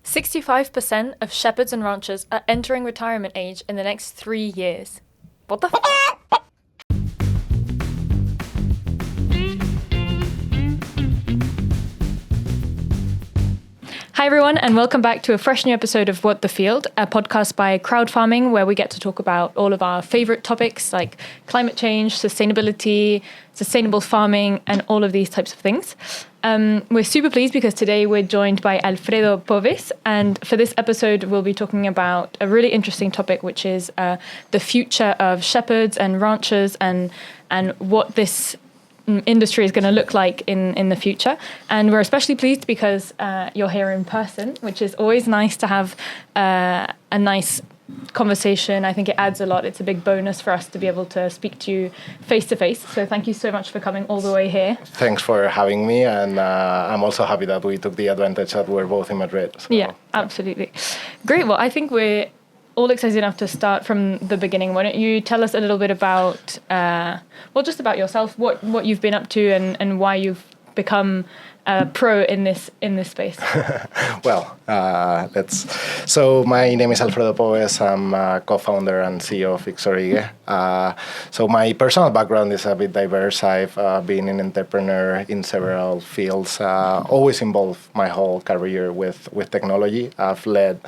65% of shepherds and ranchers are entering retirement age in the next 3 years. What the f***? Hi everyone, and welcome back to a fresh new episode of What the Field, a podcast by Crowd Farming, where we get to talk about all of our favorite topics like climate change, sustainability, sustainable farming, and all of these types of things. We're super pleased because today we're joined by Alfredo Poves, and for this episode we'll be talking about a really interesting topic, which is the future of shepherds and ranchers and what this industry is going to look like in the future. And we're especially pleased because you're here in person, which is always nice to have a nice conversation. I think it adds a lot. It's a big bonus for us to be able to speak to you face to face. So thank you so much for coming all the way here. Thanks for having me, and I'm also happy that we took the advantage that we're both in Madrid. So, yeah, absolutely. Great. Well, I think we're all excited enough to start from the beginning. Why don't you tell us a little bit about, just about yourself, what you've been up to and why you've become a pro in this space. Well, So my name is Alfredo Poves. I'm co-founder and CEO of Ixorigue. So my personal background is a bit diverse. I've been an entrepreneur in several fields, always involved my whole career with technology. I've led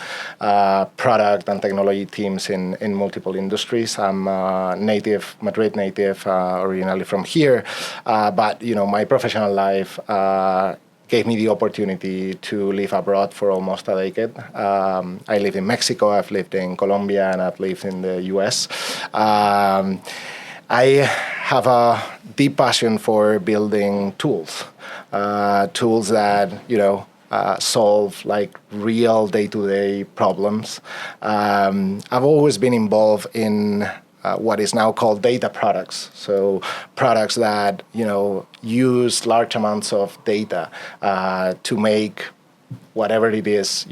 product and technology teams in multiple industries. I'm Madrid native, originally from here, but my professional life gave me the opportunity to live abroad for almost a decade. I lived in Mexico, I've lived in Colombia, and I've lived in the US. I have a deep passion for building tools that, solve like real day-to-day problems. I've always been involved in what is now called data products. So products that, use large amounts of data to make whatever it is,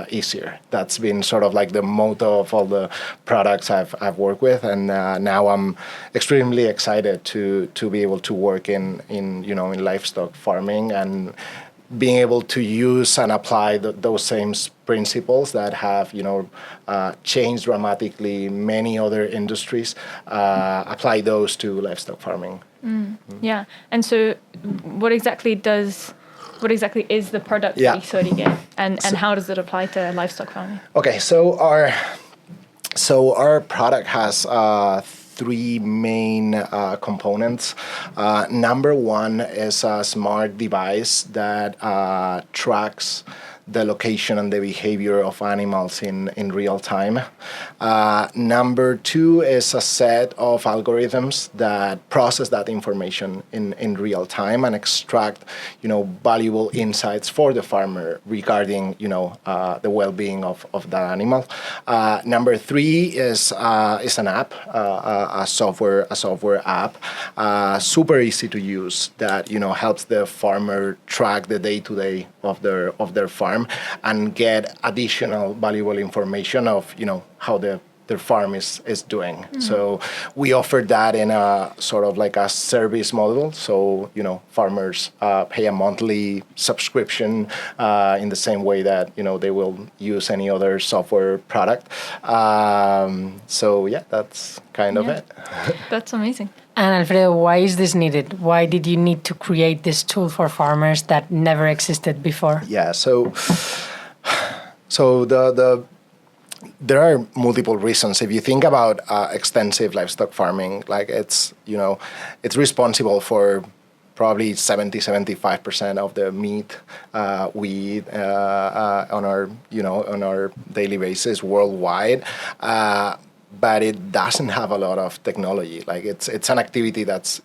easier. That's been sort of like the motto of all the products I've worked with, and now I'm extremely excited to be able to work in livestock farming and being able to use and apply those same principles that have, changed dramatically many other industries, apply those to livestock farming. Yeah. And so what exactly is the product Ixorigue, and how does it apply to livestock farming? Okay, so our product has three main components. Number one is a smart device that tracks the location and the behavior of animals in real time. Number two is a set of algorithms that process that information in real time and extract, valuable insights for the farmer regarding, the well-being of that animal. Number three is an app, a software app, super easy to use that, helps the farmer track the day-to-day of their farm and get additional valuable information of, how their farm is doing. Mm-hmm. So we offer that in a sort of like a service model. So, farmers pay a monthly subscription in the same way that, they will use any other software product. That's kind of it. That's amazing. And Alfredo, why is this needed? Why did you need to create this tool for farmers that never existed before? Yeah, so there are multiple reasons. If you think about extensive livestock farming, like it's responsible for probably 75% of the meat we eat on our daily basis worldwide. But it doesn't have a lot of technology. Like it's an activity that's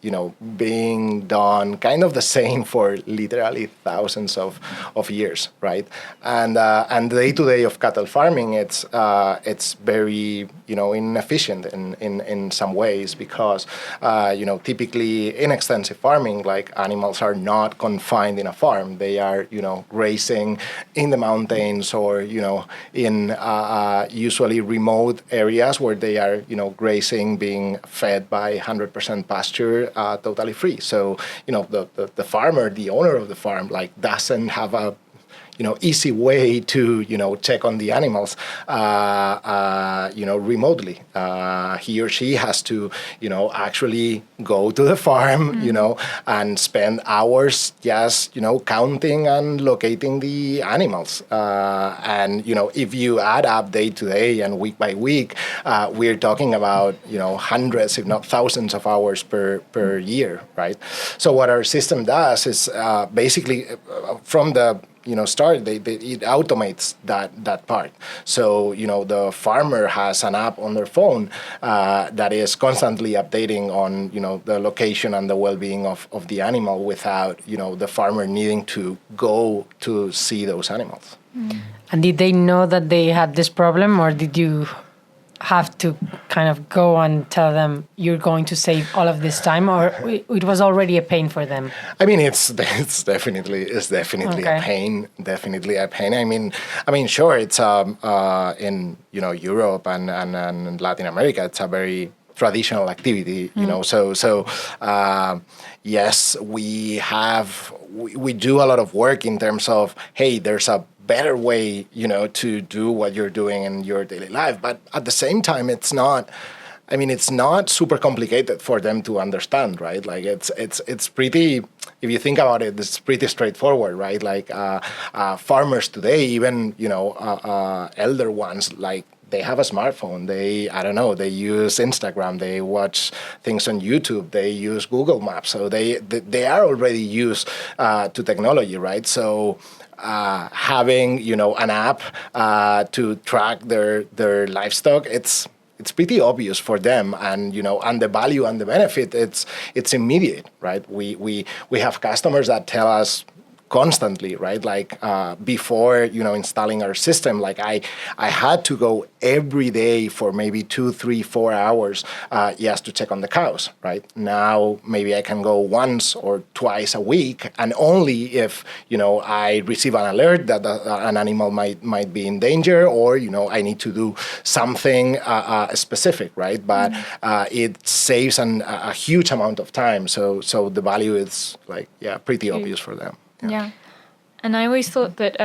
being done kind of the same for literally thousands of years, right? And the day-to-day of cattle farming, it's very inefficient in some ways because typically in extensive farming, like animals are not confined in a farm. They are grazing in the mountains or in usually remote areas where they are, grazing, being fed by 100% pasture, totally free. So, the farmer, the owner of the farm, like doesn't have a easy way to, check on the animals, remotely. He or she has to, actually go to the farm, and spend hours just, counting and locating the animals. And, if you add up day to day and week by week, we're talking about, hundreds, if not thousands of hours per year, right? So what our system does is basically from the start, it automates that part. So, the farmer has an app on their phone that is constantly updating on, the location and the well-being of the animal without, the farmer needing to go to see those animals. And did they know that they had this problem, or did you have to kind of go and tell them you're going to save all of this time, or it was already a pain for them? I mean, it's definitely okay. A pain. Definitely a pain. I mean, sure, it's in Europe and Latin America, it's a very traditional activity. So yes, we do a lot of work in terms of, hey, there's a better way, to do what you're doing in your daily life. But at the same time, it's not super complicated for them to understand, right? Like it's pretty, if you think about it, it's pretty straightforward, right? Like farmers today, even, elder ones, like they have a smartphone. They use Instagram. They watch things on YouTube. They use Google Maps. So they are already used to technology, right? So having an app to track their livestock, it's pretty obvious for them, and and the value and the benefit, it's immediate, right? We have customers that tell us constantly, right? Like before, installing our system, like I had to go every day for maybe 2, 3, 4 hours just to check on the cows, right? Now maybe I can go once or twice a week, and only if I receive an alert that an animal might be in danger, or I need to do something specific, right? But it saves a huge amount of time, so the value is pretty obvious for them. Yeah. And I always thought that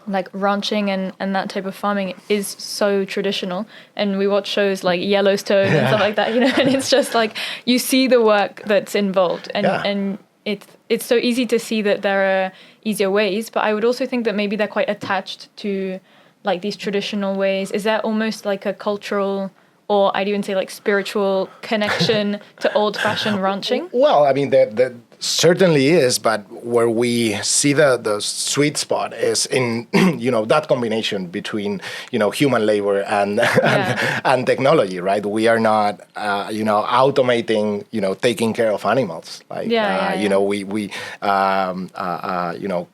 like ranching and that type of farming is so traditional, and we watch shows like Yellowstone and stuff like that, and it's just like you see the work that's involved, and it's so easy to see that there are easier ways, but I would also think that maybe they're quite attached to like these traditional ways. Is there almost like a cultural, or I'd even say like spiritual connection to old-fashioned ranching? Well, I mean, that certainly is, but where we see the sweet spot is in that combination between human labor and technology, right? We are not automating taking care of animals. Like we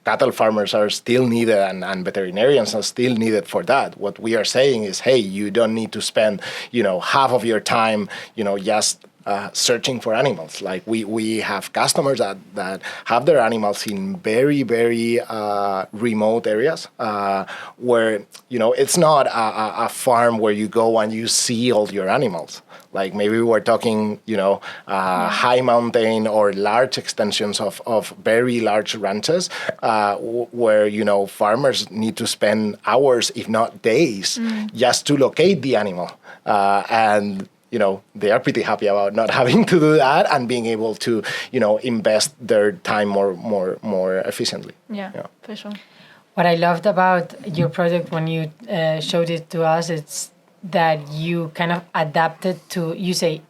cattle farmers are still needed, and veterinarians are still needed for that. What we are saying is, hey, you don't need to spend half of your time just searching for animals. Like we have customers that have their animals in very, very remote areas where it's not a farm where you go and you see all your animals. Like maybe we're talking high mountain or large extensions of very large ranches where farmers need to spend hours, if not days, just to locate the animal, and they are pretty happy about not having to do that and being able to, invest their time more efficiently. Yeah, for sure. What I loved about your project when you showed it to us, it's that you kind of adapted to, you say,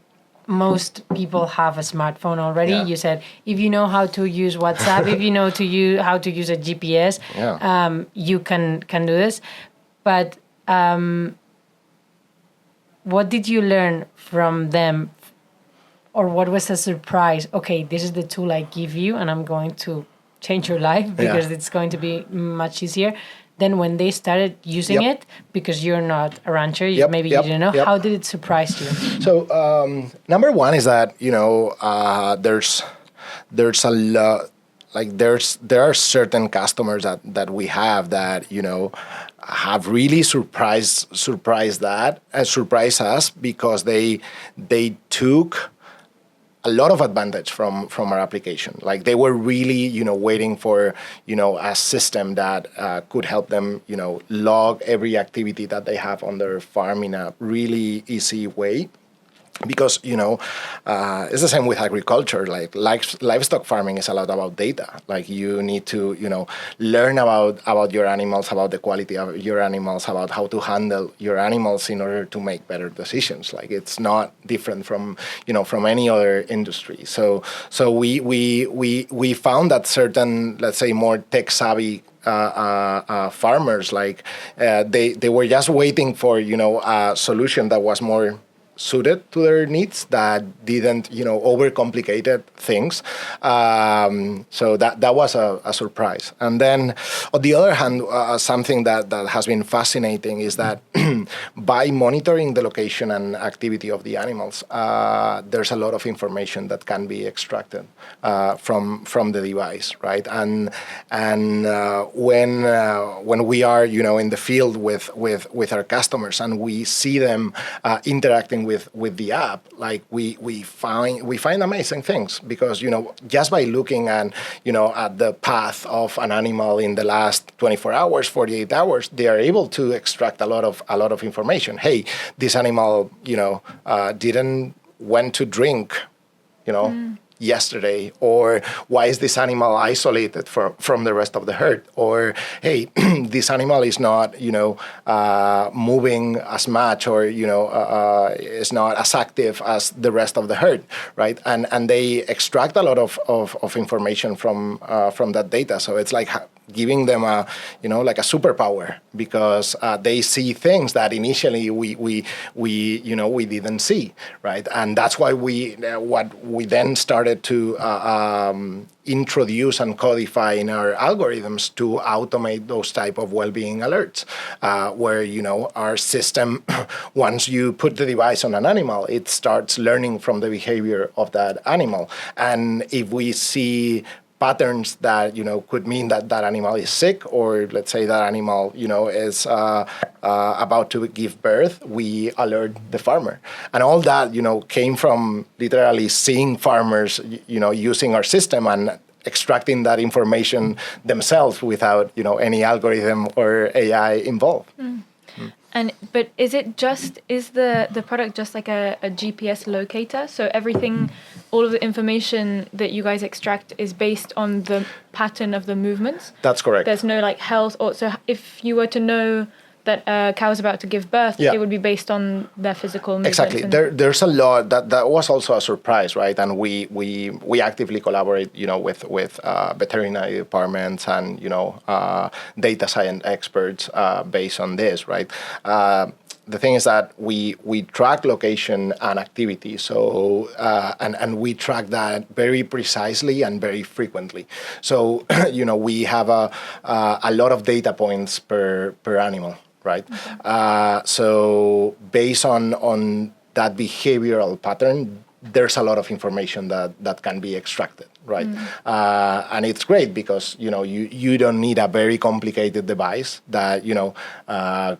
most people have a smartphone already. Yeah. You said, if you know how to use WhatsApp, if you know how to use a GPS, you can do this. But what did you learn from them, or what was a surprise? Okay, this is the tool I give you, and I'm going to change your life because it's going to be much easier. Then when they started using it, because you're not a rancher, maybe you didn't know, how did it surprise you? So number one is that, there's a lot, like there are certain customers that we have that, have really surprised us because they took a lot of advantage from our application. Like they were really, waiting for, a system that could help them, log every activity that they have on their farm in a really easy way. Because, it's the same with agriculture. Like livestock farming is a lot about data. Like you need to, learn about your animals, about the quality of your animals, about how to handle your animals in order to make better decisions. Like it's not different from, from any other industry. So we found that certain, let's say, more tech savvy farmers, like they were just waiting for, a solution that was more suited to their needs, that didn't, overcomplicated things. So that was a surprise. And then, on the other hand, something that has been fascinating is that by monitoring the location and activity of the animals, there's a lot of information that can be extracted from the device, right? And when we are, in the field with our customers and we see them interacting with the app, like we find amazing things, because just by looking at the path of an animal in the last 24 hours, 48 hours, they are able to extract a lot of information. Hey, this animal didn't went to drink yesterday, or why is this animal isolated from the rest of the herd, or hey, this animal is not moving as much, or is not as active as the rest of the herd, right? And they extract a lot of information from that data. So it's like giving them a superpower, because they see things that initially we didn't see, right? And that's why what we then started to introduce and codify in our algorithms to automate those type of well-being alerts, where our system, once you put the device on an animal, it starts learning from the behavior of that animal. And if we see patterns that could mean that animal is sick, or let's say that animal is about to give birth, we alert the farmer. And all that came from literally seeing farmers using our system and extracting that information themselves without any algorithm or AI involved. But is the product just like a GPS locator? So all of the information that you guys extract is based on the pattern of the movements? That's correct. There's no health, or so if you were to know that a cow is about to give birth, it would be based on their physical movements. Exactly. There's a lot that was also a surprise, right? And we actively collaborate, with veterinary departments and data science experts based on this, right? The thing is that we track location and activity, so and we track that very precisely and very frequently. So we have a lot of data points per animal, right? Okay. So based on that behavioral pattern, there's a lot of information that can be extracted, right? And it's great because you don't need a very complicated device that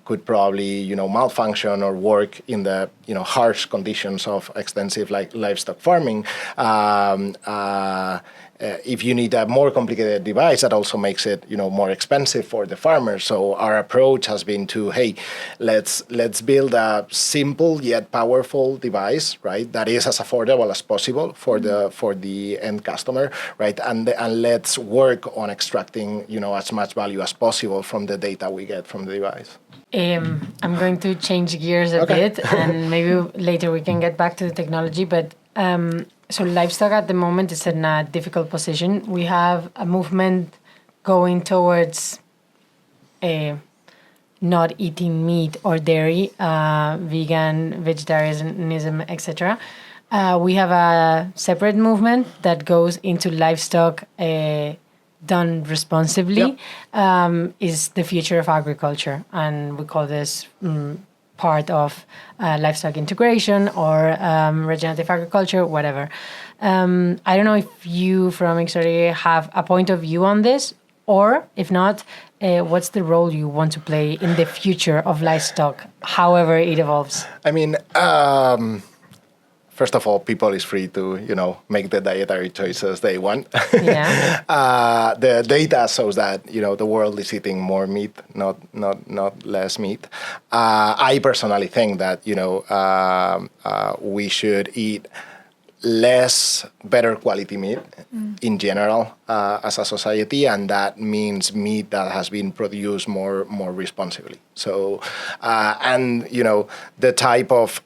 could probably malfunction or work in the harsh conditions of extensive livestock farming. If you need a more complicated device, that also makes it more expensive for the farmer. So our approach has been to, hey, let's build a simple yet powerful device, right? That is as affordable as possible for the end customer, right? And let's work on extracting as much value as possible from the data we get from the device. I'm going to change gears a bit, and maybe later we can get back to the technology, but. So livestock at the moment is in a difficult position. We have a movement going towards not eating meat or dairy, vegan, vegetarianism, etc. We have a separate movement that goes into livestock done responsibly, is the future of agriculture. And we call this part of livestock integration or regenerative agriculture, whatever. I don't know if you from Ixori have a point of view on this, or if not, what's the role you want to play in the future of livestock, however it evolves? I mean, first of all, people is free to, make the dietary choices they want. Yeah. The data shows that, the world is eating more meat, not less meat. I personally think that, we should eat less better quality meat in general as a society, and that means meat that has been produced more responsibly. So, the type of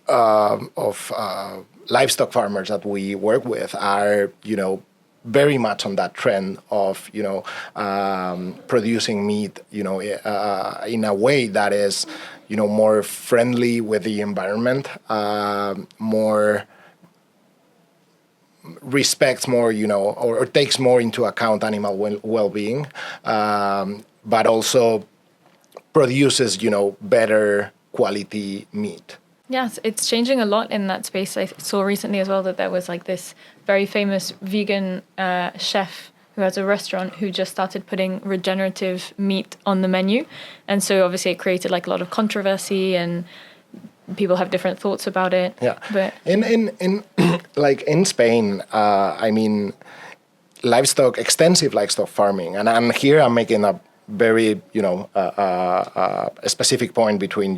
livestock farmers that we work with are, very much on that trend of, producing meat, in a way that is, more friendly with the environment, more respects more, or takes more into account animal well-being, but also produces, better quality meat. Yes, it's changing a lot in that space. I saw recently as well that there was like this very famous vegan chef who has a restaurant who just started putting regenerative meat on the menu. And so obviously it created like a lot of controversy, and people have different thoughts about it. Yeah. But in like in Spain, extensive livestock farming, and here I'm making a very, a specific point between,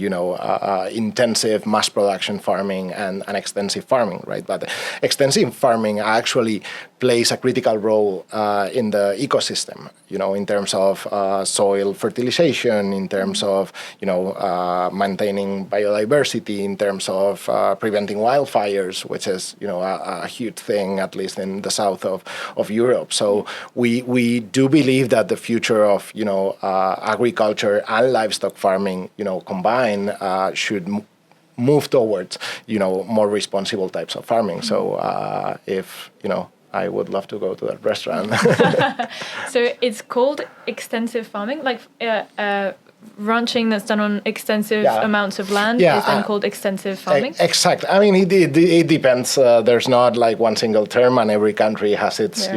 intensive mass production farming and extensive farming, right? But extensive farming actually plays a critical role in the ecosystem, in terms of soil fertilization, in terms of, maintaining biodiversity, in terms of preventing wildfires, which is, a huge thing, at least in the south of Europe. So we do believe that the future of, agriculture and livestock farming, combined, should move towards, more responsible types of farming. So if, I would love to go to that restaurant. So it's called extensive farming, like ranching that's done on extensive amounts of land is then called extensive farming? Exactly. I mean, it depends. There's not like one single term, and every country has its,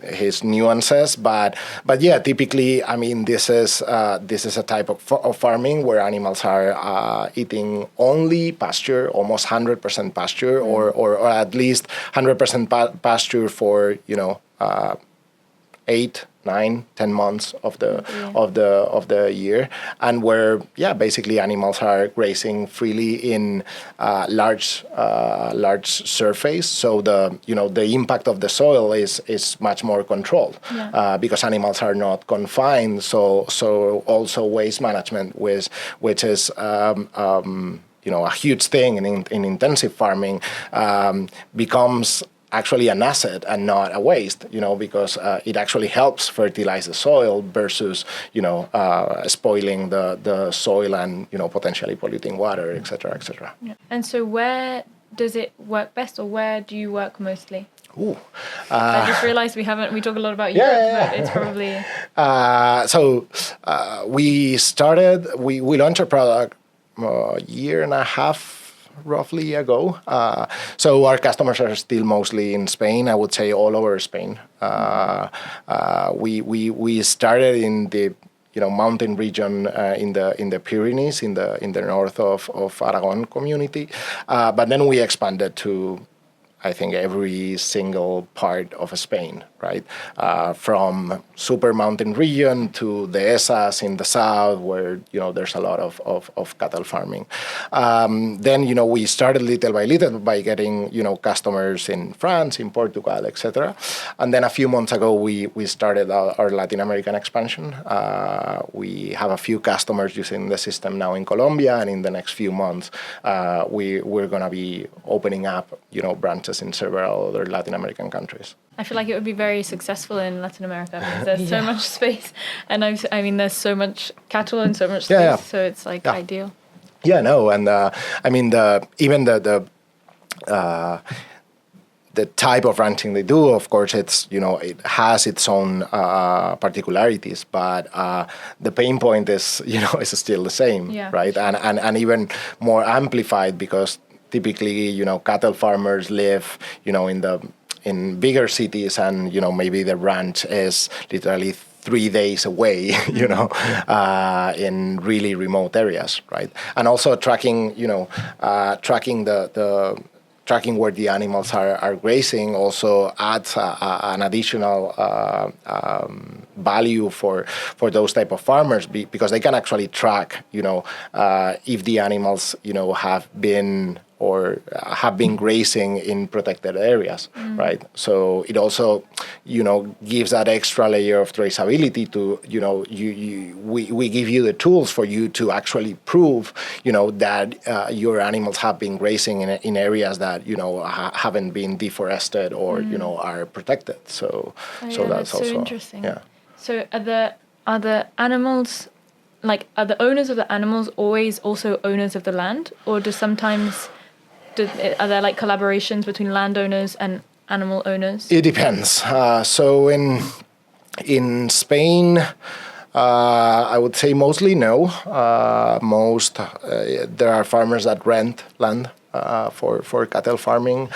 his nuances, but yeah, typically, I mean, this is a type of farming where animals are eating only pasture, almost 100% pasture, or at least 100% pasture for 8, 9, 10 months of the year, and where basically animals are grazing freely in large surface. So the impact of the soil is much more controlled because animals are not confined. So also waste management, which is a huge thing in intensive farming, becomes actually an asset and not a waste, because it actually helps fertilize the soil versus, spoiling the soil and, potentially polluting water, et cetera, et cetera. Yeah. And so where does it work best, or where do you work mostly? I just realized we talk a lot about Europe, but it's probably... we launched a product a year and a half roughly ago. So our customers are still mostly in Spain, I would say all over Spain. We started in the mountain region in the Pyrenees, in the north of Aragon community, but then we expanded to, I think, every single part of Spain, right? From super mountain region to the Esas in the south, where, there's a lot of cattle farming. Then, we started little by little by getting, customers in France, in Portugal, etc. And then a few months ago, we started our Latin American expansion. We have a few customers using the system now in Colombia, and in the next few months, we're going to be opening up, branches in several other Latin American countries. I feel like it would be very successful in Latin America because there's so much space, and there's so much cattle and so much space, so it's like ideal. Yeah, no, and I mean the type of ranching they do, of course, it's it has its own particularities, but the pain point is is still the same, right? And even more amplified because typically cattle farmers live in bigger cities, and maybe the ranch is literally 3 days away, in really remote areas, right? And also tracking tracking where the animals are grazing also adds an additional value for those type of farmers because they can actually track, if the animals, have been grazing in protected areas, right? So it also, gives that extra layer of traceability to, we give you the tools for you to actually prove, that your animals have been grazing in areas that, haven't been deforested or, are protected. So that's also interesting. Yeah. So are the animals, are the owners of the animals always also owners of the land, or are there collaborations between landowners and animal owners? It depends. So in Spain, I would say mostly no. There are farmers that rent land for cattle farming.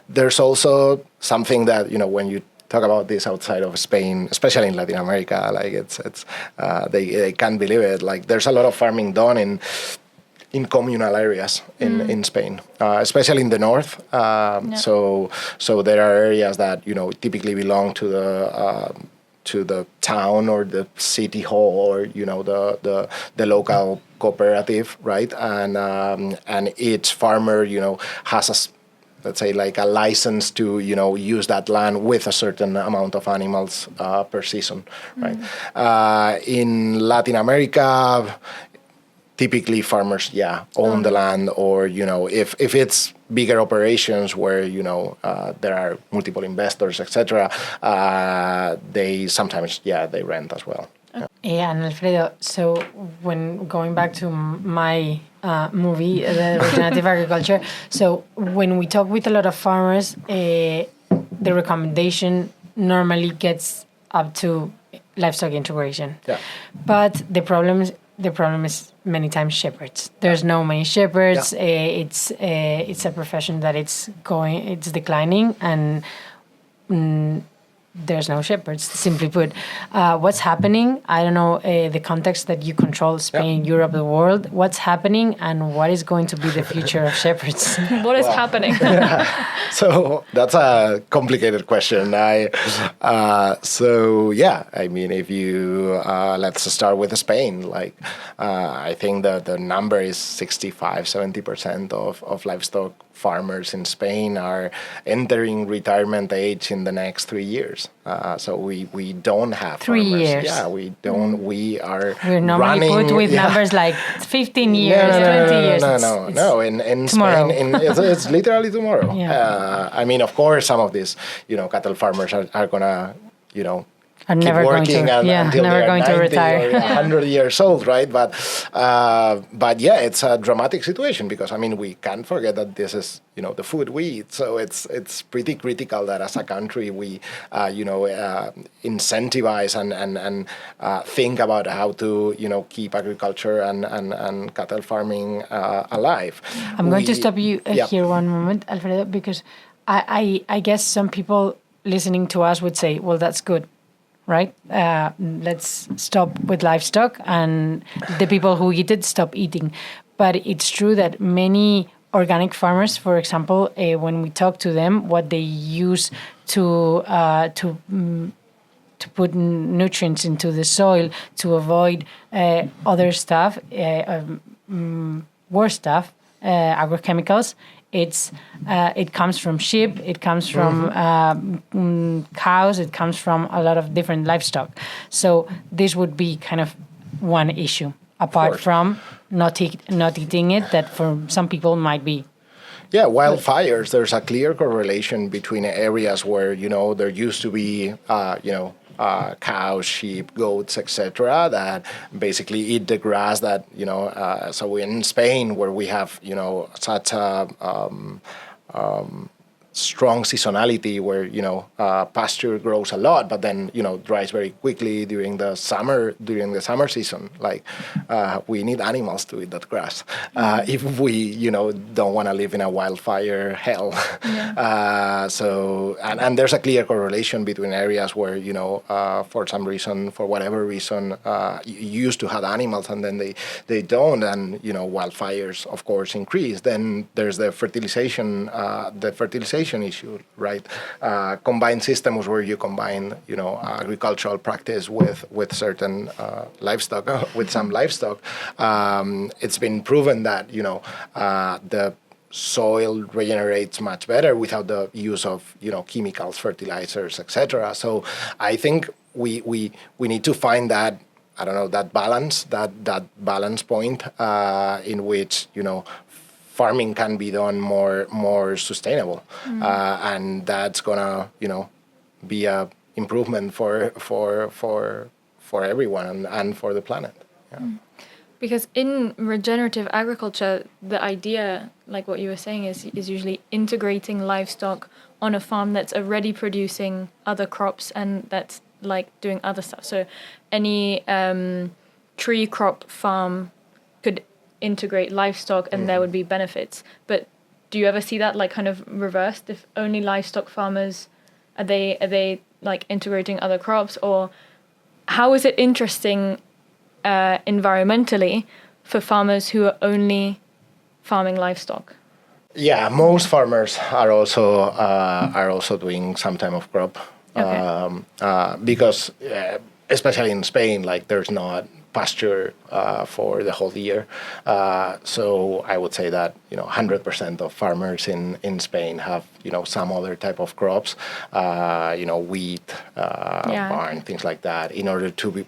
There's also something that, when you talk about this outside of Spain, especially in Latin America, they can't believe it. There's a lot of farming done in communal areas in Spain, especially in the north. So there are areas that typically belong to the town or the city hall or the local cooperative, right? And each farmer has let's say a license to use that land with a certain amount of animals per season, right? In Latin America, typically farmers, own the land, or, if it's bigger operations where, there are multiple investors, etc., they sometimes, they rent as well. Yeah, and Alfredo, so when going back to my movie, the Regenerative Agriculture, so when we talk with a lot of farmers, the recommendation normally gets up to livestock integration. Yeah. But the problem is many times shepherds. There's no many shepherds. Yeah. It's a profession that it's declining, and there's no shepherds. Simply put, what's happening? I don't know the context that you control: Spain, Europe, the world. What's happening, and what is going to be the future of shepherds? What is happening? So that's a complicated question. I mean, if you let's start with Spain. I think that the number is 65-70% of livestock farmers in Spain are entering retirement age in the next 3 years. So we don't have 3 farmers. years. Yeah, we don't. We're normally running, put with numbers like 15 years, 20 years. No. In tomorrow. Spain, it's literally tomorrow. Yeah. I mean, of course, some of these, cattle farmers are gonna, Are keep never going working to, until never they're going 90 to retire. or 100 years old, right? But it's a dramatic situation because, I mean, we can't forget that this is, the food we eat. So it's pretty critical that as a country we, incentivize and think about how to, keep agriculture and cattle farming alive. I'm going to stop you here one moment, Alfredo, because I guess some people listening to us would say, well, that's good. Right? Let's stop with livestock, and the people who eat it stop eating. But it's true that many organic farmers, for example, when we talk to them, what they use to put nutrients into the soil to avoid other stuff, worse stuff, agrochemicals. It comes from sheep, it comes from cows, it comes from a lot of different livestock. So this would be kind of one issue, apart from not eating it, that for some people might be. Yeah, wildfires, there's a clear correlation between areas where, there used to be, cows, sheep, goats, etc., that basically eat the grass that, so in Spain, where we have, such a strong seasonality where, pasture grows a lot, but then, dries very quickly during the summer season. Like, we need animals to eat that grass. If we, don't want to live in a wildfire hell. Yeah. And there's a clear correlation between areas where, for some reason, for whatever reason, you used to have animals and then they don't, and, wildfires, of course, increase. Then there's the fertilization issue, right? Combined systems where you combine, agricultural practice with certain livestock, with some livestock. It's been proven that, the soil regenerates much better without the use of, chemicals, fertilizers, etc. So I think we need to find that, I don't know, that balance point in which, farming can be done more sustainable, and that's gonna be a improvement for everyone and for the planet. Yeah. Because in regenerative agriculture, the idea, like what you were saying, is usually integrating livestock on a farm that's already producing other crops and that's like doing other stuff. So any tree crop farm could integrate livestock and there would be benefits. But do you ever see that like kind of reversed? If only livestock farmers, are they like integrating other crops, or how is it interesting environmentally for farmers who are only farming livestock? Yeah, most farmers are also doing some type of crop. Okay. Because especially in Spain, like there's not pasture for the whole year. So I would say that 100% of farmers in Spain have some other type of crops, wheat, barn, things like that, in order to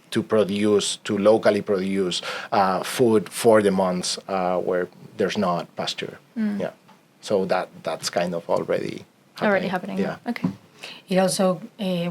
locally produce food for the months where there's not pasture. Yeah. So that's kind of already happening. Yeah. Okay. It also,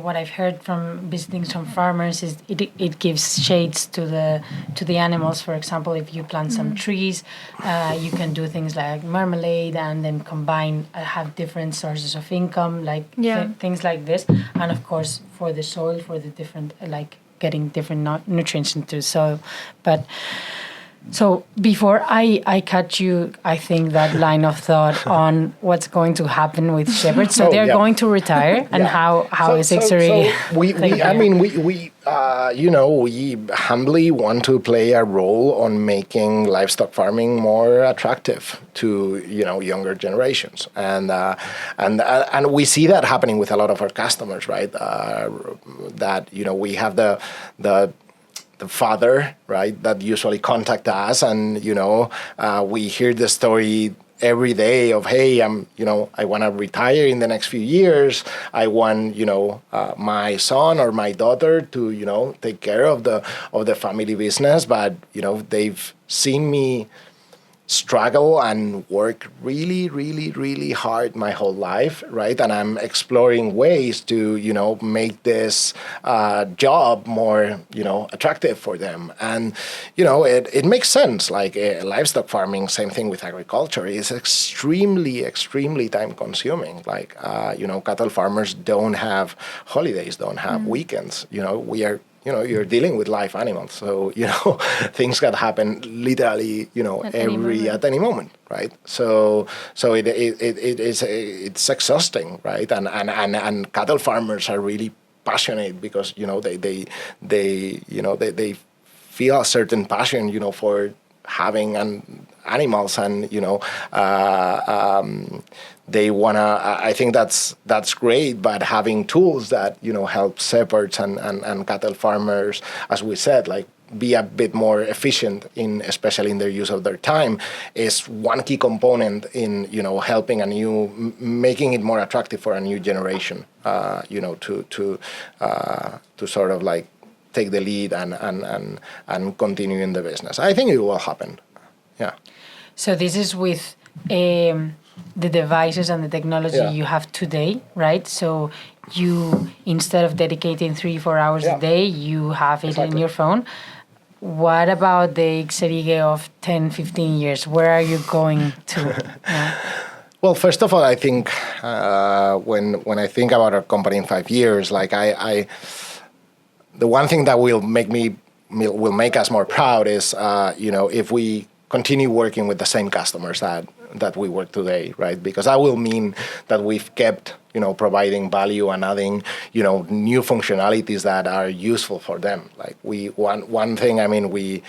what I've heard from visiting some farmers is it gives shades to the animals. For example, if you plant some trees, you can do things like marmalade and then combine, have different sources of income, like things like this. And of course, for the soil, for the different, like getting different nutrients into the soil. But so before I cut you, I think that line of thought on what's going to happen with shepherds. So they're going to retire, and how is it really? We humbly want to play a role on making livestock farming more attractive to younger generations, and we see that happening with a lot of our customers, right? That we have the father, right, that usually contact us, and we hear the story every day of, hey, I want to retire in the next few years. I want my son or my daughter to take care of the family business, but they've seen me struggle and work really, really, really hard my whole life, right? And I'm exploring ways to, make this job more, attractive for them. And, it makes sense. Like livestock farming, same thing with agriculture, is extremely, extremely time consuming. Like, cattle farmers don't have holidays, don't have weekends. We are you're dealing with live animals, so things can happen literally, at any moment, right? So it's exhausting, right? And cattle farmers are really passionate because they feel a certain passion, for having animals, and they wanna. I think that's great, but having tools that help shepherds and cattle farmers, as we said, like be a bit more efficient especially in their use of their time, is one key component in helping making it more attractive for a new generation. To sort of like take the lead and continue in the business. I think it will happen. Yeah. So this is with the devices and the technology you have today, right? So you, instead of dedicating 3-4 hours a day, you have it in your phone. What about the Xerige of 10-15 years? Where are you going to? Well, first of all, I think when I think about our company in 5 years, like the one thing that will make us more proud is if we continue working with the same customers that we work today, right? Because that will mean that we've kept providing value and adding new functionalities that are useful for them. Like one thing, I mean,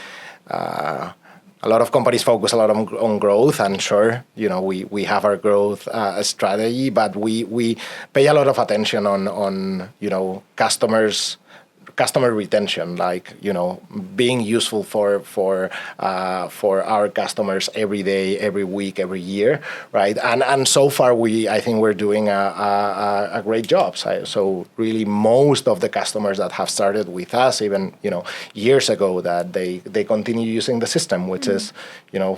a lot of companies focus a lot on growth, and sure, we have our growth strategy, but we pay a lot of attention on customer retention, like being useful for our customers every day, every week, every year, right? And so far I think we're doing a great job. So really, most of the customers that have started with us, even years ago, that they continue using the system, which is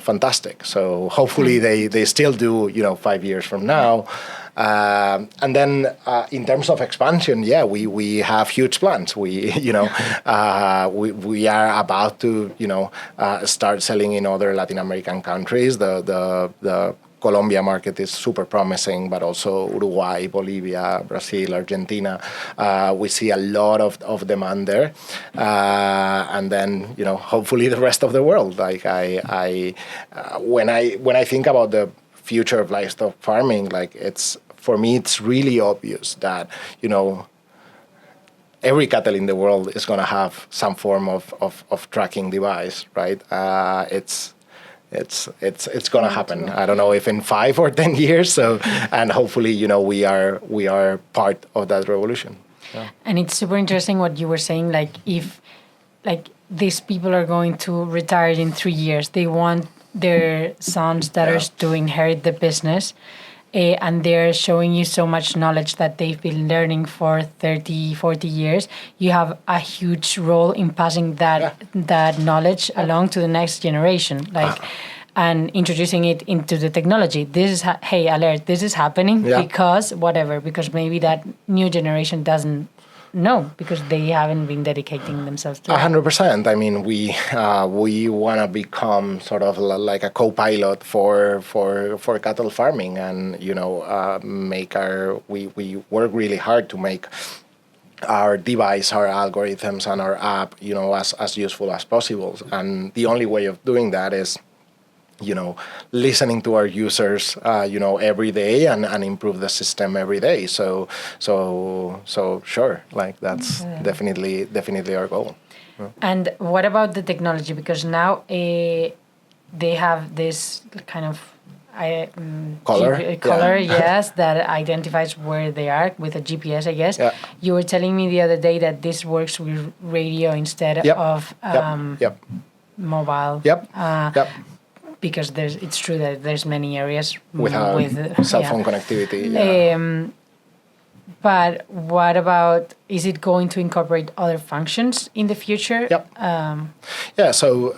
fantastic. So hopefully they still do 5 years from now. And then in terms of expansion, we have huge plans. We are about to start selling in other Latin American countries. The Colombia market is super promising, but also Uruguay, Bolivia, Brazil, Argentina. We see a lot of demand there, and then hopefully the rest of the world. Like when I think about the future of livestock farming, like for me it's really obvious that every cattle in the world is going to have some form of tracking device, right? It's going to happen. I don't know if in 5 or 10 years. So, and hopefully, we are part of that revolution. Yeah. And it's super interesting what you were saying. Like if these people are going to retire in 3 years, they want their sons, daughters to inherit the business. And they're showing you so much knowledge that they've been learning for 30, 40 years. You have a huge role in passing that knowledge along to the next generation, and introducing it into the technology. This is, hey, alert, this is happening because maybe that new generation doesn't know because they haven't been dedicating themselves to it. 100%. I mean, we want to become sort of like a co-pilot for cattle farming, and we work really hard to make our device, our algorithms, and our app, as useful as possible. And the only way of doing that is listening to our users, every day and improve the system every day. So sure, like that's definitely our goal. Yeah. And what about the technology? Because now they have this kind of color, yes, that identifies where they are with a GPS, I guess. Yeah. You were telling me the other day that this works with radio instead of mobile. Yep. Because it's true that there's many areas with cell phone connectivity. Yeah. But what about, is it going to incorporate other functions in the future? Yep. So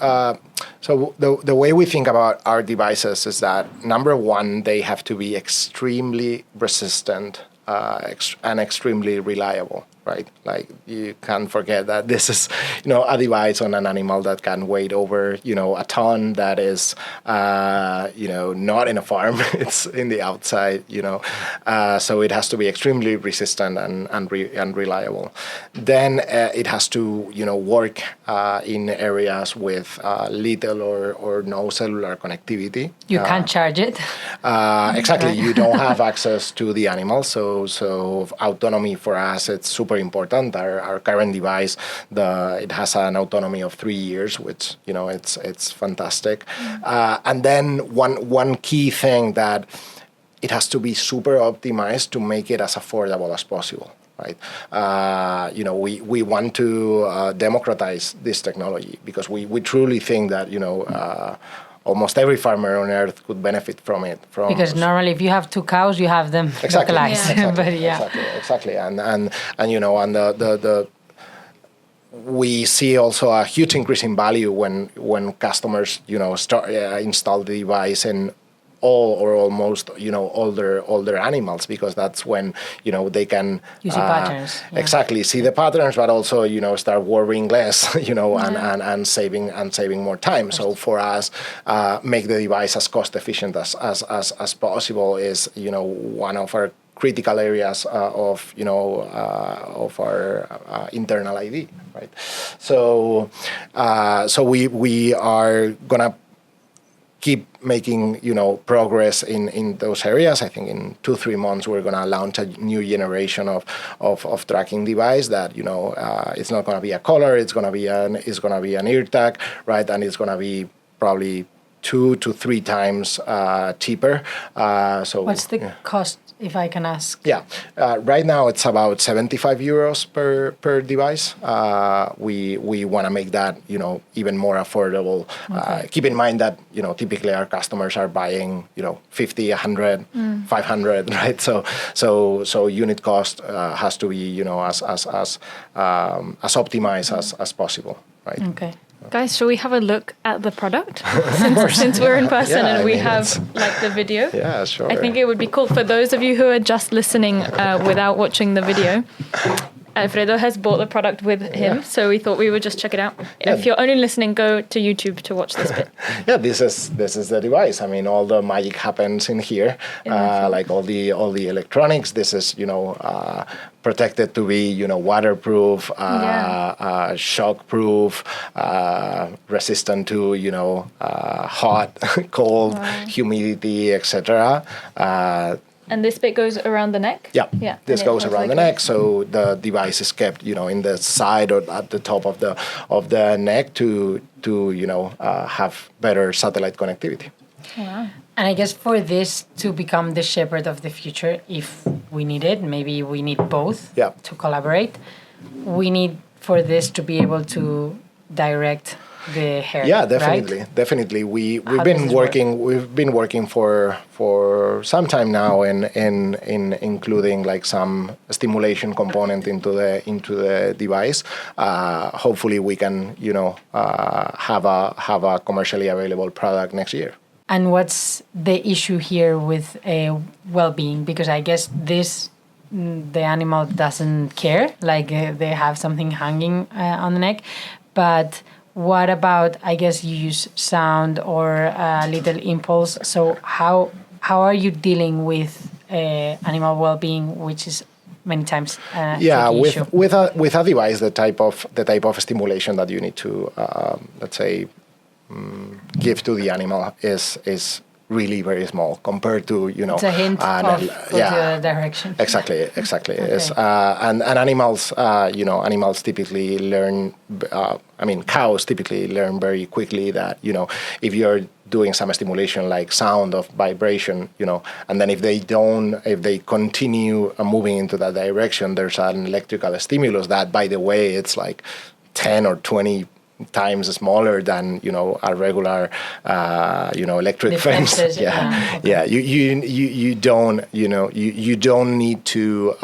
the way we think about our devices is that, number one, they have to be extremely resistant and extremely reliable. Right, like you can't forget that this is, a device on an animal that can weigh over, a ton. That is, not in a farm; it's in the outside. So it has to be extremely resistant and reliable. Then it has to, work in areas with little or no cellular connectivity. You can't charge it. Exactly. You don't have access to the animal, so autonomy for us, it's super important. Our current device, it has an autonomy of 3 years, which it's fantastic. And then one key thing, that it has to be super optimized to make it as affordable as possible. Right, we want to democratize this technology because we truly think that almost every farmer on earth could benefit from it. Because normally, if you have 2 cows, you have them localized. Exactly. And the we see also a huge increase in value when customers install the device in all or almost, older animals, because that's when, they can you see patterns. Yeah. Exactly, see the patterns, but also, start worrying less, and saving more time. So for us, make the device as cost efficient as possible is, one of our critical areas of our internal ID, right? So we are gonna keep making progress in those areas. I think in 2-3 months we're gonna launch a new generation of tracking device that it's not gonna be a collar, it's gonna be an ear tag, right? And it's gonna be probably 2 to 3 times cheaper. So what's the cost, if I can ask? Yeah, right now it's about €75 per device. We want to make that even more affordable. Okay. Keep in mind that typically our customers are buying 50, 100, 500, right? So unit cost has to be as optimized as possible, right? Okay. Guys, shall we have a look at the product since we're in person and we have the video? Yeah, sure. I think it would be cool for those of you who are just listening without watching the video. Alfredo has bought the product with him, so we thought we would just check it out. Yeah. If you're only listening, go to YouTube to watch this bit. Yeah, this is the device. I mean, all the magic happens in here. Like all the electronics. This is protected to be waterproof, shockproof, resistant to hot, cold, humidity, etc. And this bit goes around the neck? Yeah. This goes around the neck, so the device is kept, in the side or at the top of the neck to have better satellite connectivity. Wow. And I guess for this to become the shepherd of the future, if we need it, maybe we need both to collaborate. We need for this to be able to direct the hair. Yeah, definitely, right? definitely. We've been working for some time now in including some stimulation component into the device. Hopefully, we can have a commercially available product next year. And what's the issue here with well-being? Because I guess the animal doesn't care, they have something hanging on the neck, but what about, I guess you use sound or a little impulse. So how are you dealing with animal well-being, which is many times a tricky issue? with a device, the type of stimulation that you need to let's say give to the animal is really very small compared to it's a hint of the direction. Exactly. Okay. And animals typically learn. Cows typically learn very quickly that if you're doing some stimulation like sound of vibration, and then if they continue moving into that direction, there's an electrical stimulus that, by the way, it's 10 or 20 times smaller than a regular electric fence. You don't need to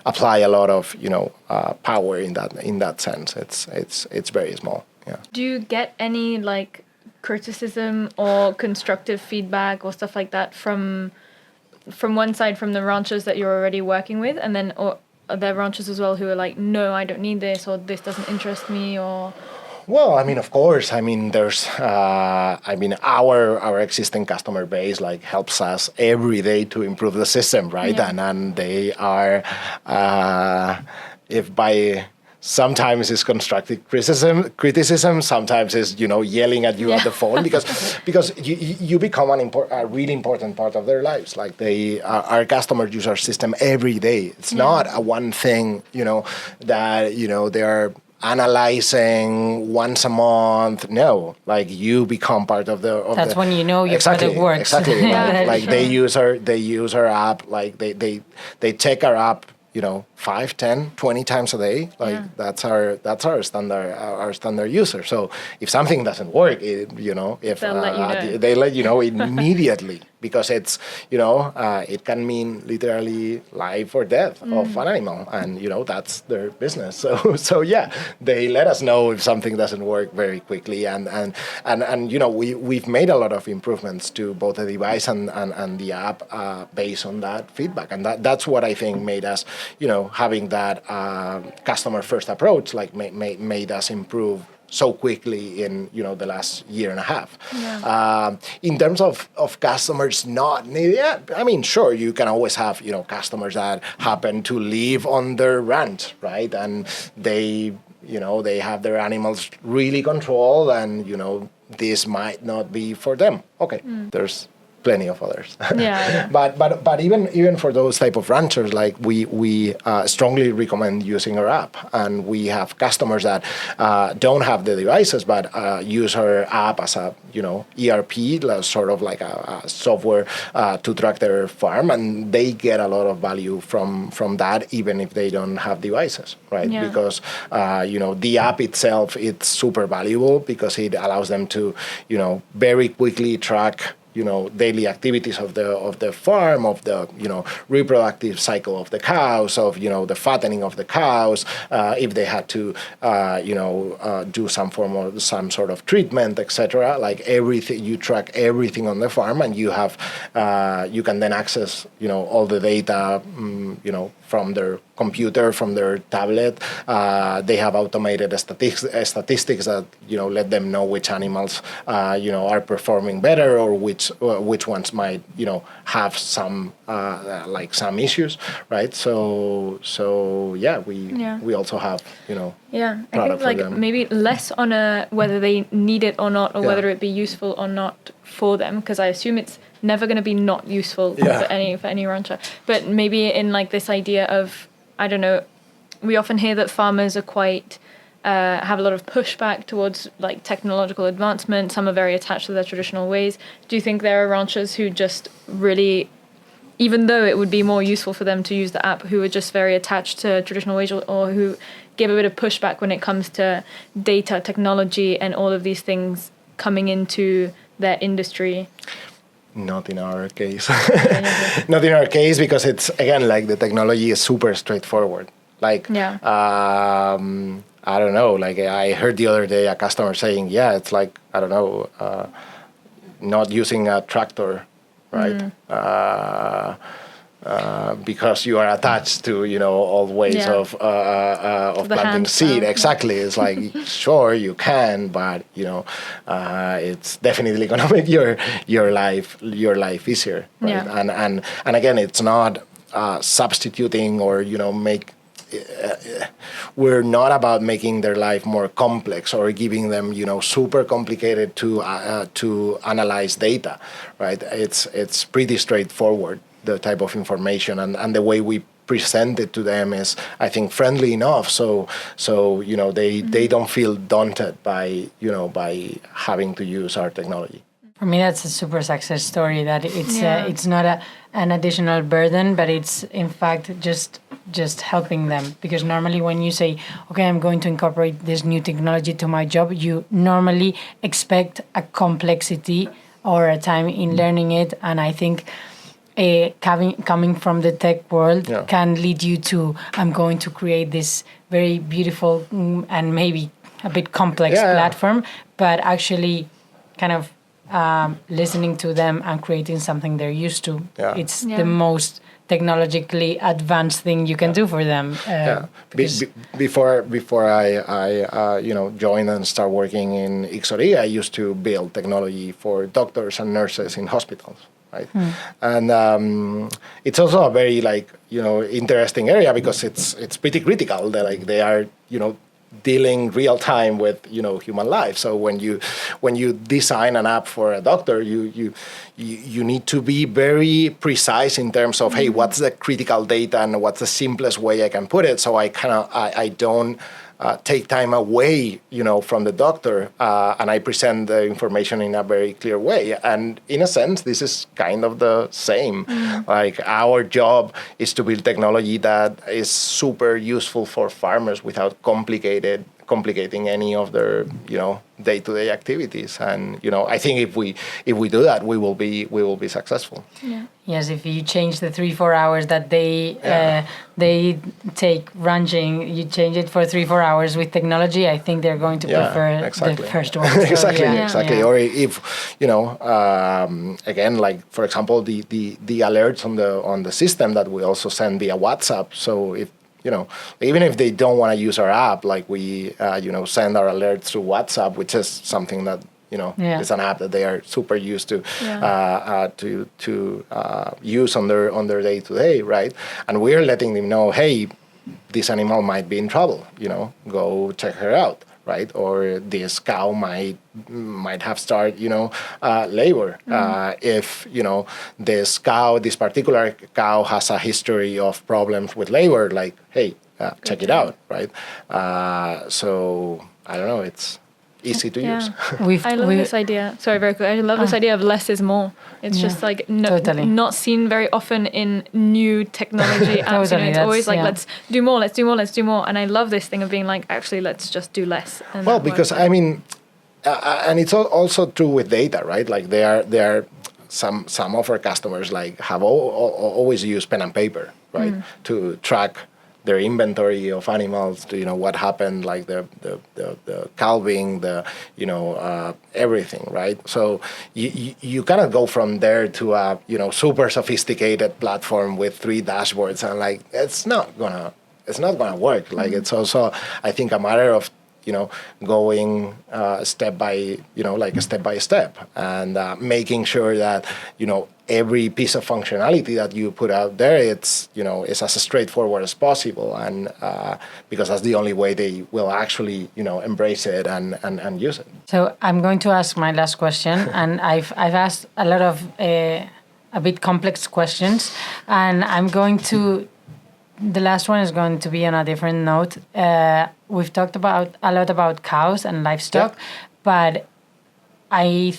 apply a lot of power in that sense. It's very small. Yeah. Do you get any criticism or constructive feedback or stuff like that from one side, from the ranchers that you're already working with, and then or are there ranchers as well who are like, no, I don't need this, or this doesn't interest me, or? Well, of course. There's, our existing customer base helps us every day to improve the system, right? Yeah. And they are, if by sometimes it's constructive criticism, sometimes it's yelling at you at the phone because you become a really important part of their lives. Our customers use our system every day. It's not a one thing that they are analyzing once a month. No, you become part of the. That's when your product works. Exactly. They use our app. They check our app. 5, 10, 20 times a day. That's our standard user. So if something doesn't work, they let you know immediately, because it's it can mean literally life or death of an animal, and that's their business. So yeah, they let us know if something doesn't work very quickly, and we've made a lot of improvements to both the device and the app based on that feedback, and that's what I think made us having that customer first approach made us improve so quickly in the last year and a half. In terms of customers not needing it, I mean, sure, you can always have customers that happen to live on their ranch, right, and they have their animals really controlled, and this might not be for them. Okay, there's plenty of others. But even for those type of ranchers, we strongly recommend using our app, and we have customers that don't have the devices but use our app as a ERP, sort of like a software to track their farm, and they get a lot of value from that, even if they don't have devices, right? Because the app itself, it's super valuable because it allows them to very quickly track daily activities of the farm, of the reproductive cycle of the cows, of the fattening of the cows, if they had to do some sort of treatment, etc. Like everything, you track everything on the farm, and you can then access all the data from their computer, from their tablet. They have automated statistics that let them know which animals are performing better, or which ones might have some issues, right? So yeah, we also have I think maybe less on whether they need it or not, or whether it be useful or not for them, because I assume it's never going to be not useful for any rancher. But maybe in this idea of, I don't know, we often hear that farmers are quite have a lot of pushback towards technological advancement. Some are very attached to their traditional ways. Do you think there are ranchers who just really, even though it would be more useful for them to use the app, who are just very attached to traditional ways, or who give a bit of pushback when it comes to data, technology, and all of these things coming into their industry? Not in our case. Not in our case, because it's, again, the technology is super straightforward. I don't know, I heard the other day a customer saying, it's not using a tractor, right? Because you are attached to old ways of planting seed. Exactly. It's sure, you can, but it's definitely gonna make your life easier, right? And again, it's not substituting or we're not about making their life more complex or giving them super complicated to analyze data, right? It's pretty straightforward, the type of information, and the way we present it to them is, I think, friendly enough, so they don't feel daunted by having to use our technology. For me, that's a super success story. That it's not an additional burden, but it's in fact just helping them. Because normally, when you say, "Okay, I'm going to incorporate this new technology to my job," you normally expect a complexity or a time in learning it, and I think coming from the tech world can lead you to, I'm going to create this very beautiful and maybe a bit complex platform, but actually kind of listening to them and creating something they're used to. It's the most technologically advanced thing you can do for them. Before I joined and start working in Ixoria, I used to build technology for doctors and nurses in hospitals. Right, and it's also a very interesting area because it's pretty critical that they are dealing real time with human life. So when you design an app for a doctor, you need to be very precise in terms of hey, what's the critical data and what's the simplest way I can put it, so I don't take time away, from the doctor, and I present the information in a very clear way. And in a sense, this is kind of the same. Like our job is to build technology that is super useful for farmers without complicating any of their day-to-day activities. And I think if we do that, we will be successful. Yeah. Yes, if you change the 3-4 hours that they take ranching, you change it for 3-4 hours with technology. I think they're going to prefer the first one. So, exactly. Or if again, like for example, the alerts on the system that we also send via WhatsApp. So if even if they don't want to use our app, like we send our alerts through WhatsApp, which is something that it's an app that they are super used to use on their day to day, right? And we're letting them know, hey, this animal might be in trouble. Go check her out, right? Or this cow might have started, labor. If this particular cow has a history of problems with labor, like, hey, check it out, right? So I don't know, it's easy to use. I love this idea. Sorry, very quick. I love this idea of less is more. It's just like not seen very often in new technology apps. It's always like let's do more. And I love this thing of being like, actually, let's just do less. Well, because I mean, and it's also true with data, right? Like they are some of our customers like have always used pen and paper, right, to track their inventory of animals, to what happened, like the calving, everything, right? So you kind of go from there to a super sophisticated platform with 3 dashboards, and like it's not gonna work. Like it's also, I think, a matter of going step by step, and making sure that every piece of functionality that you put out there, it's is as straightforward as possible, and because that's the only way they will actually embrace it and use it. So I'm going to ask my last question, and I've asked a lot of a bit complex questions, and the last one is going to be on a different note. We've talked a lot about cows and livestock, but I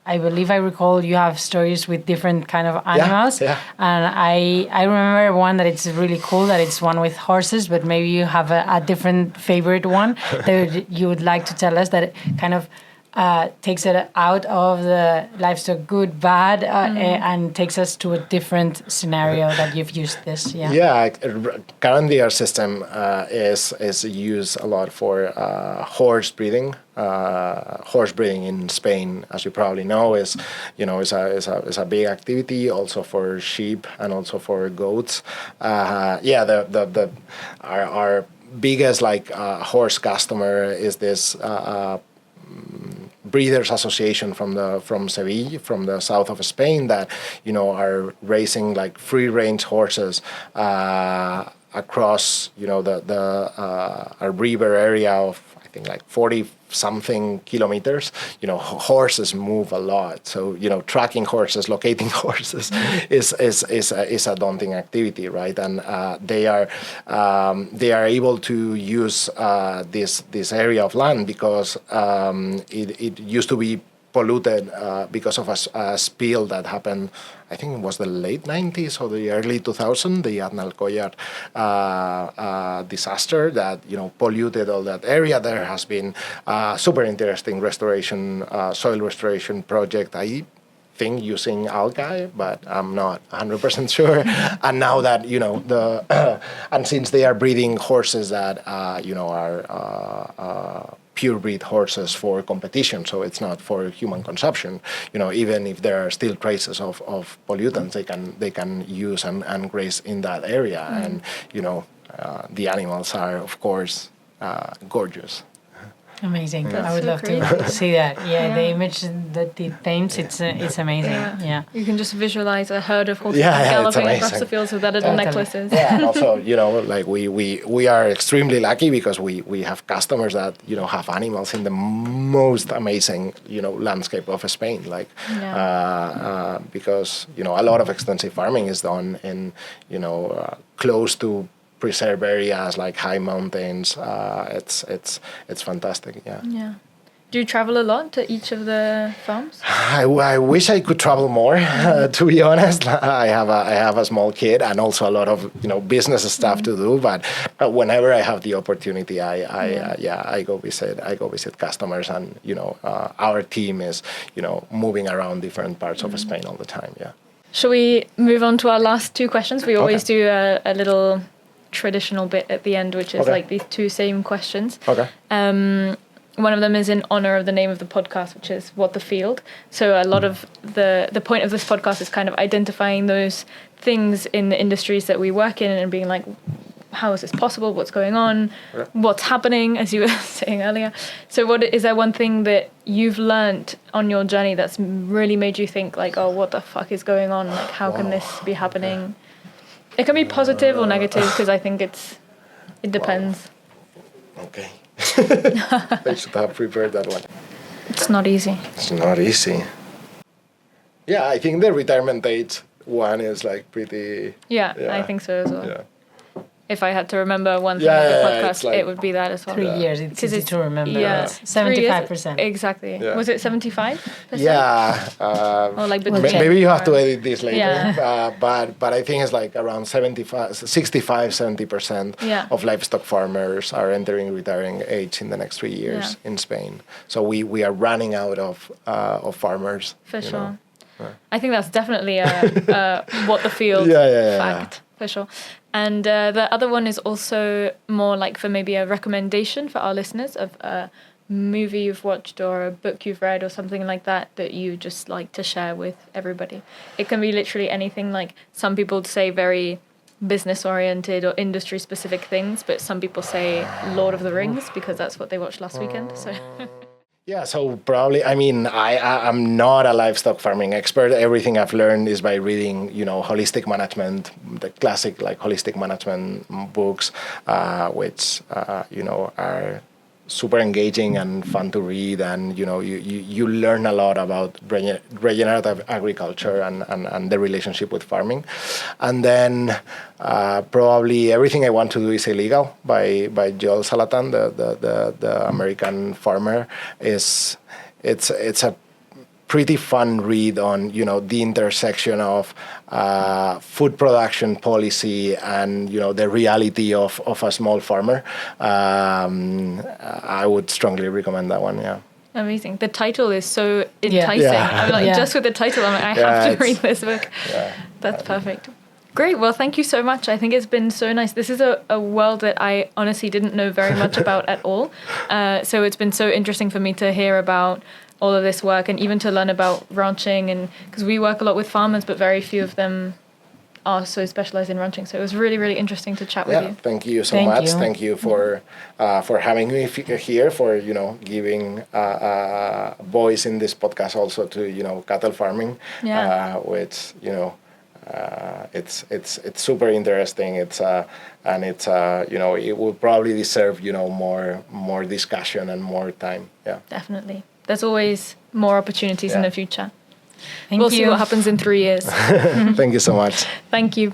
believe I recall you have stories with different kind of animals. And I remember one that it's really cool, that it's one with horses, but maybe you have a different favorite one that you would like to tell us, that kind of takes it out of the livestock good, bad, and takes us to a different scenario that you've used this. Currently our system is used a lot for horse breeding. Horse breeding in Spain, as you probably know, is a big activity. Also for sheep and also for goats. Our biggest horse customer is this breeders association from Seville, from the south of Spain, that are raising like free range horses across a river area of, I think, like 40 something kilometers. Horses move a lot, so tracking horses, locating horses is a daunting activity, right? And they are able to use this area of land because it used to be polluted because of a spill that happened, I think it was the late 90s or the early 2000s, the Arnalcollar disaster that polluted all that area. There has been a super interesting soil restoration project, I think using algae, but I'm not 100% sure. And now that and since they are breeding horses that are purebred horses for competition, so it's not for human consumption. Even if there are still traces of pollutants, they can use and graze in that area, and the animals are, of course, gorgeous. Amazing. I would love to see that. The image that it paints, it's amazing. You can just visualize a herd of horses galloping across the fields with their little necklaces. And also, like we are extremely lucky because we have customers that have animals in the most amazing landscape of Spain, because a lot of extensive farming is done in close to preserve areas like high mountains. It's fantastic. Yeah. Yeah. Do you travel a lot to each of the farms? I wish I could travel more. To be honest, I have a small kid and also a lot of business stuff to do. But whenever I have the opportunity, I go visit customers, and our team is moving around different parts of Spain all the time. Yeah. Shall we move on to our last two questions? We always do a little traditional bit at the end, which is like these two same questions. Okay. One of them is in honor of the name of the podcast, which is What the Field. So a lot of the point of this podcast is kind of identifying those things in the industries that we work in and being like, how is this possible? What's going on? What's happening, as you were saying earlier? So is there one thing that you've learned on your journey that's really made you think like, oh, what the fuck is going on? Like, how can this be happening? It can be positive or negative, because I think it depends. Okay. I should have prepared that one. It's not easy. It's not easy. Yeah, I think the retirement age one is like pretty... Yeah, I think so as well. Yeah. If I had to remember one thing of the podcast, it would be that as well. 3 years, it's easy to remember. Yeah. 75%. Exactly. Yeah. Was it 75%? Yeah. Or like maybe you have to edit this later. Yeah. But I think it's like around 65-70% of livestock farmers are entering retiring age in the next 3 years in Spain. So we are running out of farmers. For sure. I think that's definitely a what the field fact. For sure. And the other one is also more like for maybe a recommendation for our listeners of a movie you've watched or a book you've read or something like that you just like to share with everybody. It can be literally anything. Like some people say very business oriented or industry specific things, but some people say Lord of the Rings because that's what they watched last weekend. So. Yeah, so probably, I'm not a livestock farming expert. Everything I've learned is by reading, holistic management, the classic holistic management books, which, are super engaging and fun to read. And, you learn a lot about regenerative agriculture and the relationship with farming. And then probably Everything I Want to Do Is Illegal by Joel Salatin, the American farmer. It's a pretty fun read on, the intersection of food production policy and, the reality of a small farmer. I would strongly recommend that one, yeah. Amazing. The title is so enticing. Yeah. I'm like, just with the title, I'm like, I have to read this book. Yeah. That's perfect. Great. Well, thank you so much. I think it's been so nice. This is a world that I honestly didn't know very much about at all. So it's been so interesting for me to hear about all of this work and even to learn about ranching, and because we work a lot with farmers, but very few of them are so specialized in ranching. So it was really, really interesting to chat with you. Thank you so much. Thank you for having me here, for giving voice in this podcast also to cattle farming, which it's super interesting. It will probably deserve more discussion and more time. Yeah, definitely. There's always more opportunities in the future. We'll see what happens in 3 years. Thank you so much. Thank you.